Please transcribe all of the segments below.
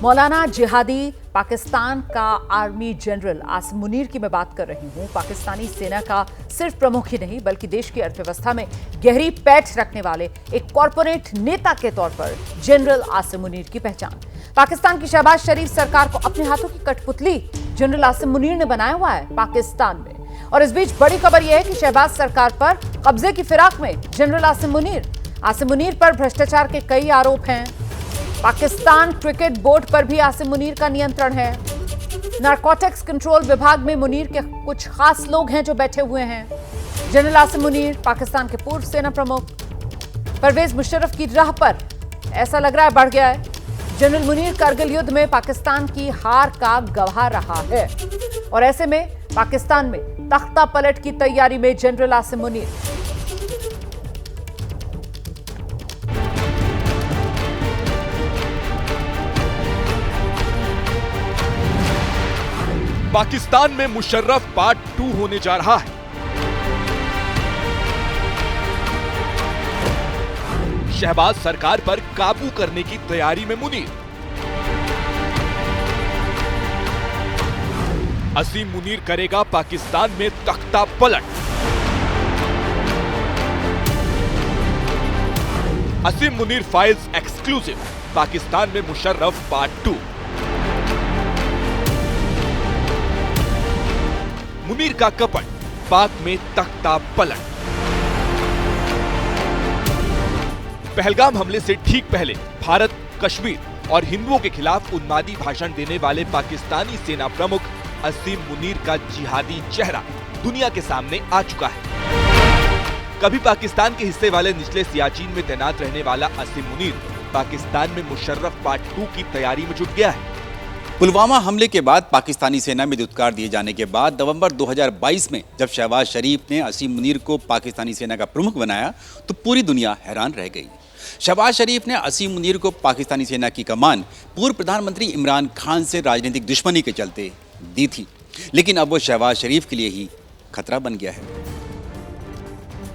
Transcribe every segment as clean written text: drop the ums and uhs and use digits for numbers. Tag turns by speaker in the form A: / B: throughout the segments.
A: मौलाना जिहादी पाकिस्तान का army general Asim Munir की मैं बात कर रही हूं। पाकिस्तानी सेना का सिर्फ प्रमुख ही नहीं बल्कि देश की अर्थव्यवस्था में गहरी पैठ रखने वाले एक कॉरपोरेट नेता के तौर पर जनरल आसिम मुनीर की पहचान। पाकिस्तान की शहबाज शरीफ सरकार को अपने हाथों की कठपुतली जनरल आसिम मुनीर ने बनाया हुआ है पाकिस्तान में। और इस बीच बड़ी खबर यह है कि शहबाज सरकार पर कब्जे की फिराक में जनरल आसिम मुनीर पर भ्रष्टाचार के कई आरोप हैं। पाकिस्तान क्रिकेट बोर्ड पर भी आसिम मुनीर का नियंत्रण है। नारकोटिक्स कंट्रोल विभाग में मुनीर के कुछ खास लोग हैं जो बैठे हुए हैं। जनरल आसिम मुनीर पाकिस्तान के पूर्व सेना प्रमुख परवेज मुशर्रफ की राह पर ऐसा लग रहा है बढ़ गया है। जनरल मुनीर कारगिल युद्ध में पाकिस्तान की हार का गवाह रहा है और ऐसे में पाकिस्तान में तख्ता पलट की तैयारी में जनरल आसिम मुनीर।
B: पाकिस्तान में मुशर्रफ पार्ट 2 होने जा रहा है। शहबाज सरकार पर काबू करने की तैयारी में मुनीर। आसिम मुनीर करेगा पाकिस्तान में तख्ता पलट। आसिम मुनीर फाइल्स एक्सक्लूसिव, पाकिस्तान में मुशर्रफ पार्ट 2। मुनीर का कपट, पाक में तख्ता पलट। पहलगाम हमले से ठीक पहले भारत, कश्मीर और हिंदुओं के खिलाफ उन्मादी भाषण देने वाले पाकिस्तानी सेना प्रमुख आसिम मुनीर का जिहादी चेहरा दुनिया के सामने आ चुका है। कभी पाकिस्तान के हिस्से वाले निचले सियाचिन में तैनात रहने वाला आसिम मुनीर पाकिस्तान में मुशर्रफ पार्ट 2 की तैयारी में जुट गया है।
C: पुलवामा हमले के बाद पाकिस्तानी सेना में दुत्कार दिए जाने के बाद नवंबर 2022 में जब शहबाज शरीफ ने आसिम मुनीर को पाकिस्तानी सेना का प्रमुख बनाया तो पूरी दुनिया हैरान रह गई। शहबाज शरीफ ने आसिम मुनीर को पाकिस्तानी सेना की कमान पूर्व प्रधानमंत्री इमरान खान से राजनीतिक दुश्मनी के चलते दी थी, लेकिन अब वो शहबाज शरीफ के लिए ही खतरा बन गया है।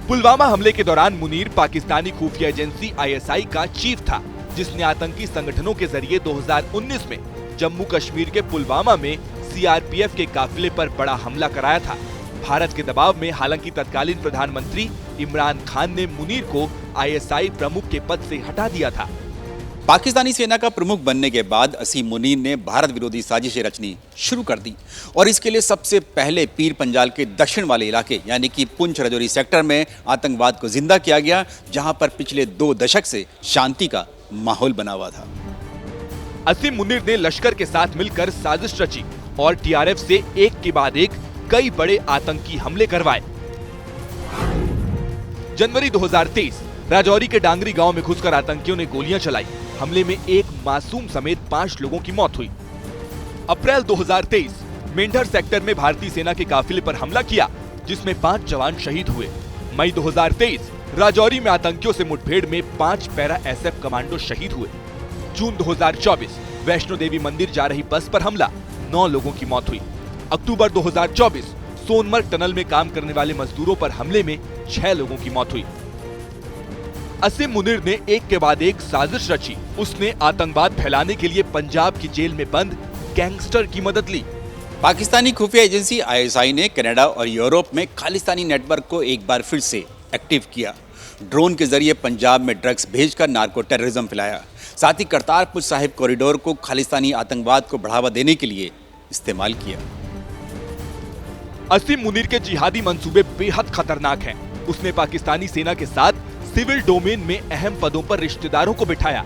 B: पुलवामा हमले के दौरान मुनीर पाकिस्तानी खुफिया एजेंसी ISI का चीफ था, जिसने आतंकी संगठनों के जरिए 2019 में जम्मू कश्मीर के पुलवामा में CRPF के काफिले पर बड़ा हमला कराया था। भारत के दबाव में हालांकि तत्कालीन प्रधानमंत्री इमरान खान ने मुनीर को ISI प्रमुख के पद से हटा दिया था।
C: पाकिस्तानी सेना का प्रमुख बनने के बाद आसिम मुनीर ने भारत विरोधी साजिशें रचनी शुरू कर दी और इसके लिए सबसे पहले पीर पंजाल के दक्षिण वाले इलाके यानी कि पुंछ राजौरी सेक्टर में आतंकवाद को जिंदा किया गया, जहां पर पिछले 2 दशक से शांति का माहौल बना हुआ था।
B: आसिम मुनीर ने लश्कर के साथ मिलकर साजिश रची और TRF से एक के बाद एक कई बड़े आतंकी हमले करवाए। जनवरी 2023 राजौरी के डांगरी गांव में घुसकर आतंकियों ने गोलियां चलाई। हमले में एक मासूम समेत 5 लोगों की मौत हुई। अप्रैल 2023 मेंढर सेक्टर में भारतीय सेना के काफिले पर हमला किया, जिसमें 5 जवान शहीद हुए। मई 2023 राजौरी में आतंकियों से मुठभेड़ में 5 पैरा SF कमांडो शहीद हुए। जून 2024 वैष्णो देवी मंदिर जा रही बस पर हमला, 9 लोगों की मौत हुई। अक्टूबर 2024 सोनमर्ग टनल में काम करने वाले मजदूरों पर हमले में 6 लोगों की मौत हुई। आसिम मुनीर ने एक के बाद एक साजिश रची। उसने आतंकवाद फैलाने के लिए पंजाब की जेल में बंद गैंगस्टर की मदद ली।
C: पाकिस्तानी खुफिया एजेंसी ISI ने कनाडा और यूरोप में खालिस्तानी नेटवर्क को एक बार फिर से एक्टिव किया। ड्रोन के जरिए पंजाब में ड्रग्स भेजकर नार्को टेररिज्म फैलाया। साथ ही करतारपुर साहिब कॉरिडोर को खालिस्तानी आतंकवाद को बढ़ावा देने के लिए इस्तेमाल किया।
B: आसिम मुनीर के जिहादी मंसूबे बेहद खतरनाक हैं। उसने पाकिस्तानी सेना के साथ सिविल डोमेन में अहम पदों पर रिश्तेदारों को बिठाया।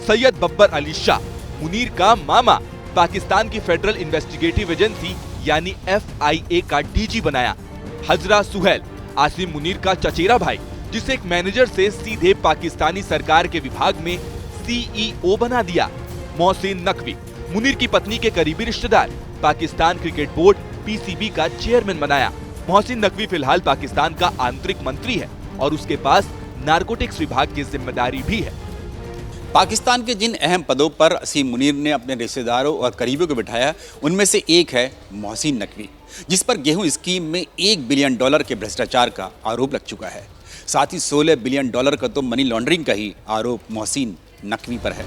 B: सैयद बब्बर अली शाह, मुनीर का मामा, पाकिस्तान की फेडरल इन्वेस्टिगेटिव एजेंसी यानी FIA का DG बनाया। हजरा सुहेल, आसिम मुनीर का चचेरा भाई, जिसे एक मैनेजर से सीधे पाकिस्तानी सरकार के विभाग में CEO बना दिया। मोहसिन नकवी, मुनीर की पत्नी के करीबी रिश्तेदार, पाकिस्तान क्रिकेट बोर्ड PCB का चेयरमैन बनाया। मोहसिन नकवी फिलहाल पाकिस्तान का आंतरिक मंत्री है और उसके पास नारकोटिक्स विभाग की जिम्मेदारी भी है।
C: पाकिस्तान के जिन अहम पदों पर आसिम मुनीर ने अपने रिश्तेदारों और करीबियों को बिठाया, उनमें से एक है मोहसिन नकवी, जिस पर गेहूं स्कीम में $1 बिलियन के भ्रष्टाचार का आरोप लग चुका है। साथ ही $16 बिलियन का तो मनी लॉन्ड्रिंग का ही आरोप मोहसिन नकवी पर है।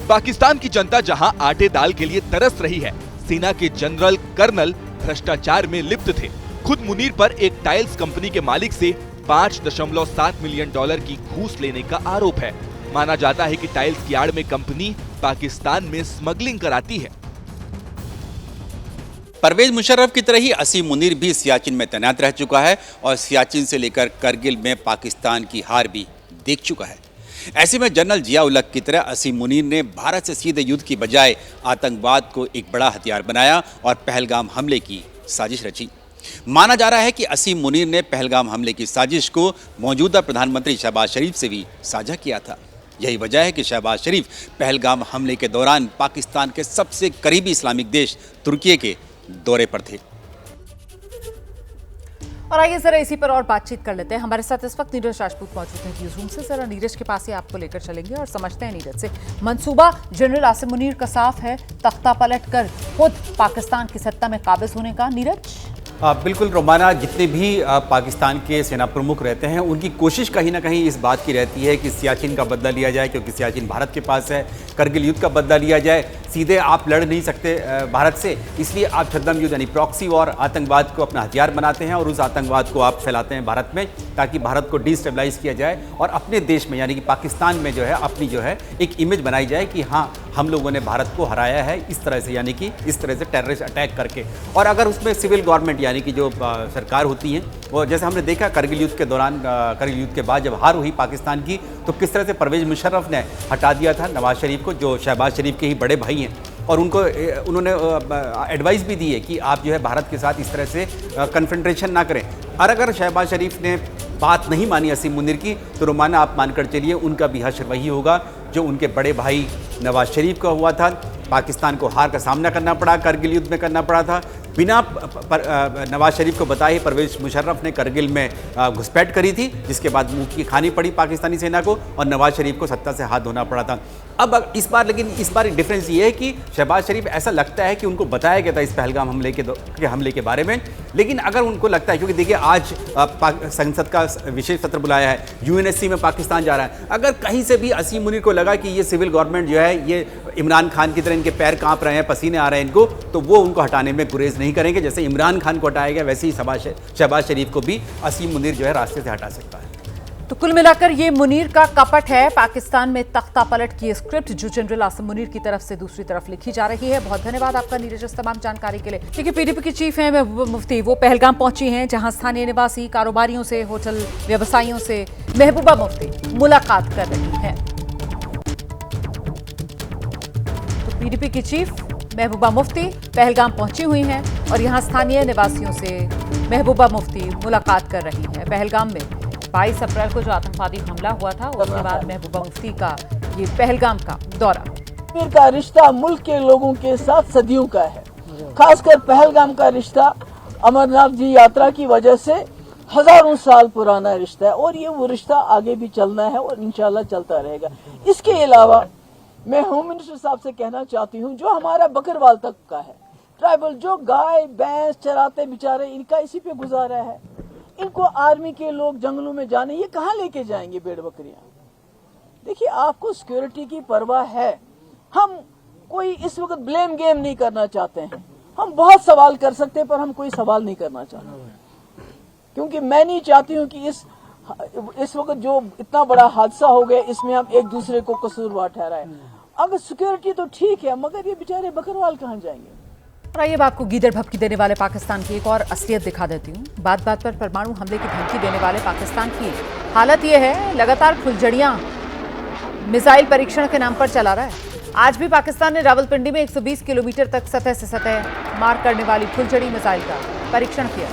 B: पाकिस्तान की जनता जहां आटे दाल के लिए तरस रही है, सेना के जनरल कर्नल भ्रष्टाचार में लिप्त थे। खुद मुनीर पर एक टाइल्स कंपनी के मालिक से 5.7 मिलियन डॉलर की घूस लेने का आरोप है। माना जाता है कि टाइल्स की आड़ में कंपनी पाकिस्तान में स्मगलिंग कराती है।
C: परवेज मुशर्रफ की तरह ही असीम मुनीर भी सियाचिन में तैनात रह चुका है और सियाचिन से लेकर करगिल में पाकिस्तान की हार भी देख चुका है। ऐसे में जनरल जिया उल हक की तरह असीम मुनीर ने भारत से सीधे युद्ध की बजाय आतंकवाद को एक बड़ा हथियार बनाया और पहलगाम हमले की साजिश रची। माना जा रहा है कि असीम मुनीर ने पहलगाम हमले की साजिश को मौजूदा प्रधानमंत्री शहबाज शरीफ से भी साझा किया था। यही वजह है कि शहबाज शरीफ पहलगाम हमले के दौरान पाकिस्तान के सबसे करीबी इस्लामिक देश तुर्की के दौरे पर थे।
A: और आइए जरा इसी पर और बातचीत कर लेते हैं। हमारे साथ इस वक्त नीरज राजपूत मौजूद हैं न्यूज रूम से। जरा नीरज के पास ही आपको लेकर चलेंगे और समझते हैं नीरज से। मंसूबा जनरल आसिम मुनीर का साफ है, तख्ता पलट कर खुद पाकिस्तान की सत्ता में काबिज होने का। नीरज
D: बिल्कुल रोमाना, जितने भी पाकिस्तान के सेना प्रमुख रहते हैं उनकी कोशिश कहीं ना कहीं इस बात की रहती है कि सियाचिन का बदला लिया जाए, क्योंकि सियाचिन भारत के पास है। करगिल युद्ध का बदला लिया जाए, सीधे आप लड़ नहीं सकते भारत से, इसलिए आप छद्म युद्ध यानी प्रॉक्सी वॉर, आतंकवाद को अपना हथियार बनाते हैं और उस आतंकवाद को आप फैलाते हैं भारत में, ताकि भारत को डिस्टेबलाइज किया जाए और अपने देश में यानी कि पाकिस्तान में जो है अपनी जो है एक इमेज बनाई जाए कि हाँ हम लोगों ने भारत को हराया है इस तरह से, यानी कि इस तरह से टेररिस्ट अटैक करके। और अगर उसमें सिविल गवर्नमेंट यानी कि जो सरकार होती है, और जैसे हमने देखा करगिल युद्ध के दौरान, करगिल युद्ध के बाद जब हार हुई पाकिस्तान की, तो किस तरह से परवेज मुशर्रफ ने हटा दिया था नवाज शरीफ को, जो शहबाज शरीफ के ही बड़े भाई हैं, और उन्होंने एडवाइस भी दी है कि आप जो है भारत के साथ इस तरह से कन्फ्रंटेशन ना करें। और अगर शहबाज शरीफ ने बात नहीं मानी असीम मुनीर की, तो रोमाना आप मानकर चलिए उनका भी हश्र वही होगा जो उनके बड़े भाई नवाज शरीफ का हुआ था। पाकिस्तान को हार का सामना करना पड़ा, करगिल युद्ध में करना पड़ा था। बिना नवाज शरीफ को बताए परवेज मुशर्रफ ने करगिल में घुसपैठ करी थी, जिसके बाद मुंह की खानी पड़ी पाकिस्तानी सेना को और नवाज शरीफ को सत्ता से हाथ धोना पड़ा था। अब इस बार डिफरेंस ये है कि शहबाज शरीफ ऐसा लगता है कि उनको बताया गया था इस पहलगाम हमले के बारे में, लेकिन अगर उनको लगता है, क्योंकि देखिए आज संसद का विशेष सत्र बुलाया है, यूएनएससी में पाकिस्तान जा रहा है, अगर कहीं से भी असीम मुनीर को लगा कि ये सिविल गवर्नमेंट जो है ये इमरान खान की तरह इनके पैर कांप रहे हैं, पसीने आ रहे हैं इनको, तो वो उनको हटाने में गुरेज नहीं करेंगे। जैसे इमरान खान को हटाया गया वैसे ही शहबाज शरीफ को भी असीम मुनीर जो है रास्ते से हटा सकता है।
A: तो कुल मिलाकर ये मुनीर का कपट है, पाकिस्तान में तख्ता पलट की स्क्रिप्ट जो जनरल आसिम मुनीर की तरफ से दूसरी तरफ लिखी जा रही है। बहुत धन्यवाद आपका नीरज इस तमाम जानकारी के लिए। देखिए पीडीपी की चीफ हैं महबूबा मुफ्ती, वो पहलगाम पहुंची हैं जहां स्थानीय निवासी, कारोबारियों से, होटल व्यवसायियों से महबूबा मुफ्ती मुलाकात कर रही हैं। तो पीडीपी की चीफ महबूबा मुफ्ती पहलगाम पहुंची हुई हैं और यहां स्थानीय निवासियों से महबूबा मुफ्ती मुलाकात कर रही हैं। पहलगाम में 22 अप्रैल को जो आतंकवादी हमला हुआ था उसके बाद महबूबा मुफ्ती का ये पहलगाम का दौरा।
E: कश्मीर का रिश्ता मुल्क के लोगों के साथ सदियों का है, खासकर पहलगाम का रिश्ता अमरनाथ जी यात्रा की वजह से हजारों साल पुराना रिश्ता है और ये वो रिश्ता आगे भी चलना है और इंशाल्लाह चलता रहेगा। इसके अलावा मैं होम मिनिस्टर साहब से कहना चाहती हूँ, जो हमारा बकरवाल तक का है ट्राइबल, जो गाय भैंस चराते बेचारे, इनका इसी पे गुजारा है। इनको आर्मी के लोग जंगलों में जाने, ये कहाँ लेके जाएंगे भेड़ बकरियां? देखिए आपको सिक्योरिटी की परवाह है, हम कोई इस वक्त ब्लेम गेम नहीं करना चाहते हैं। हम बहुत सवाल कर सकते हैं पर हम कोई सवाल नहीं करना चाहते, क्योंकि मैं नहीं चाहती हूँ कि इस वक्त जो इतना बड़ा हादसा हो गया इसमें हम एक दूसरे को कसूरवार ठहराएं। अगर सिक्योरिटी तो ठीक है, मगर ये बेचारे बकरवाल कहाँ जाएंगे?
A: और आइए आपको गीदड़ भभकी देने वाले पाकिस्तान की एक और असलियत दिखा देती हूँ। बात बात पर परमाणु हमले की धमकी देने वाले पाकिस्तान की हालत ये है, लगातार फुलझड़ियां मिसाइल परीक्षण के नाम पर चला रहा है। आज भी पाकिस्तान ने रावलपिंडी में 120 किलोमीटर तक सतह से सतह मार करने वाली फुलझड़ी मिसाइल का परीक्षण किया।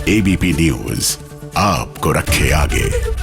F: एबीपी न्यूज आपको रखे आगे।